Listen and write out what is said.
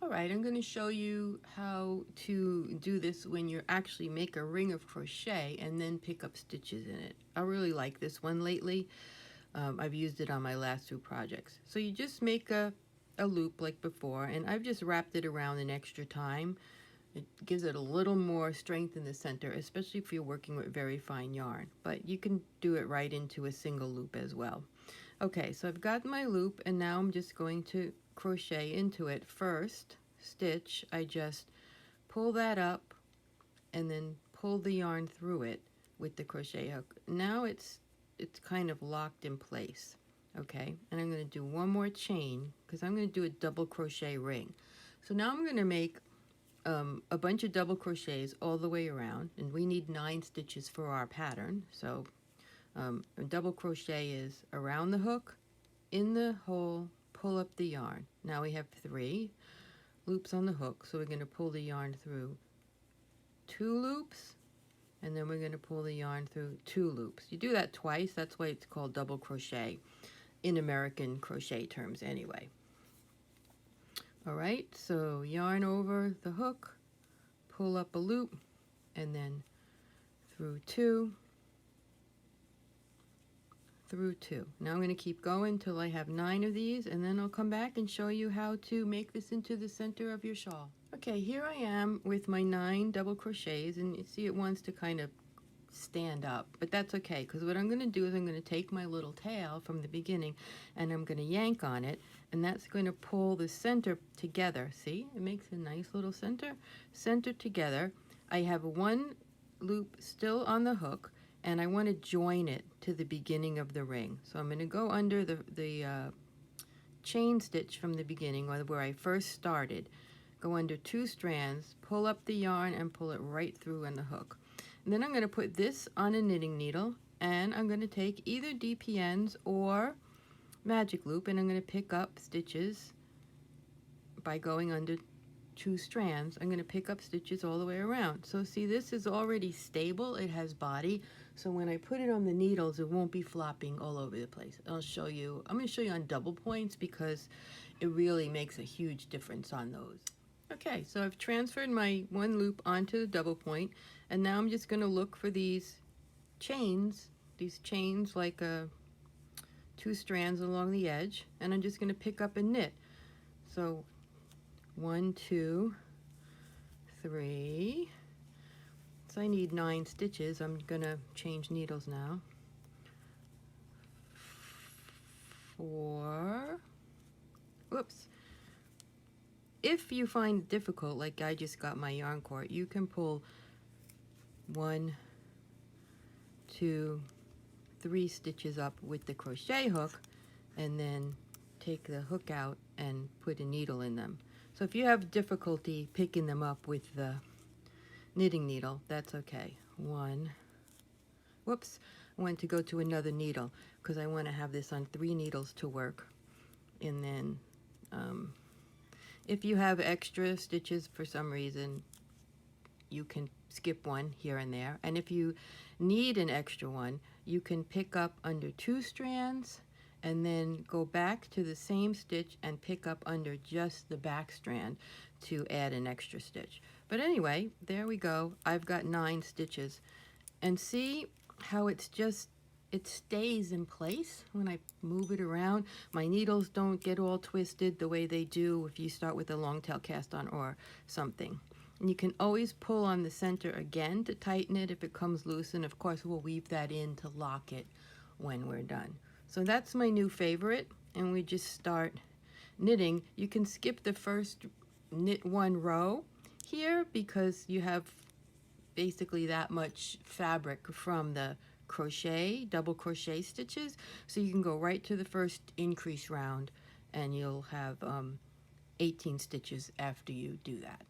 Alright, I'm going to show you how to do this when you actually make a ring of crochet and then pick up stitches in it. I really like this one lately. I've used it on my last two projects. So you just make a loop like before, and I've just wrapped it around an extra time. It gives it a little more strength in the center, especially if you're working with very fine yarn. But you can do it right into a single loop as well. Okay, so I've got my loop, and now I'm just going to crochet into it. First stitch, I just pull that up and then pull the yarn through it with the crochet hook. Now it's kind of locked in place. Okay, and I'm going to do one more chain because I'm going to do a double crochet ring. So now I'm going to make a bunch of double crochets all the way around, and we need 9 stitches for our pattern. So a double crochet is around the hook, in the hole, pull up the yarn. Now we have 3 loops on the hook, so we're going to pull the yarn through 2 loops, and then we're going to pull the yarn through 2 loops. You do that twice, that's why it's called double crochet in American crochet terms anyway. Alright, so yarn over the hook, pull up a loop, and then through 2, through 2. Now I'm going to keep going till I have 9 of these, and then I'll come back and show you how to make this into the center of your shawl. Okay, here I am with my 9 double crochets, and you see it wants to kind of stand up, but that's okay, because what I'm going to do is I'm going to take my little tail from the beginning and I'm going to yank on it, and that's going to pull the center together. See, it makes a nice little center together. I have 1 loop still on the hook, and I want to join it to the beginning of the ring. So I'm going to go under the chain stitch from the beginning, or where I first started, go under 2 strands, pull up the yarn, and pull it right through on the hook. And then I'm going to put this on a knitting needle, and I'm going to take either DPNs or magic loop, and I'm going to pick up stitches by going under 2 strands. I'm going to pick up stitches all the way around. So see, this is already stable, it has body, so when I put it on the needles it won't be flopping all over the place. I'm going to show you on double points because it really makes a huge difference on those. Okay, so I've transferred my 1 loop onto the double point, and now I'm just going to look for these chains like 2 strands along the edge, and I'm just going to pick up and knit. So 1, 2, 3. So I need 9 stitches. I'm going to change needles now. 4. Whoops. If you find it difficult, like I just got my yarn cord, you can pull 1, 2, 3 stitches up with the crochet hook, and then take the hook out and put a needle in them. So if you have difficulty picking them up with the knitting needle, that's okay. 1, whoops, I want to go to another needle because I want to have this on 3 needles to work. And then if you have extra stitches for some reason, you can skip one here and there. And if you need an extra one, you can pick up under 2 strands and then go back to the same stitch and pick up under just the back strand to add an extra stitch. But anyway, there we go. I've got 9 stitches. And see how it stays in place when I move it around. My needles don't get all twisted the way they do if you start with a long tail cast on or something. And you can always pull on the center again to tighten it if it comes loose, and of course we'll weave that in to lock it when we're done. So that's my new favorite, and we just start knitting. You can skip the first knit 1 row here because you have basically that much fabric from the double crochet stitches, so you can go right to the first increase round and you'll have 18 stitches after you do that.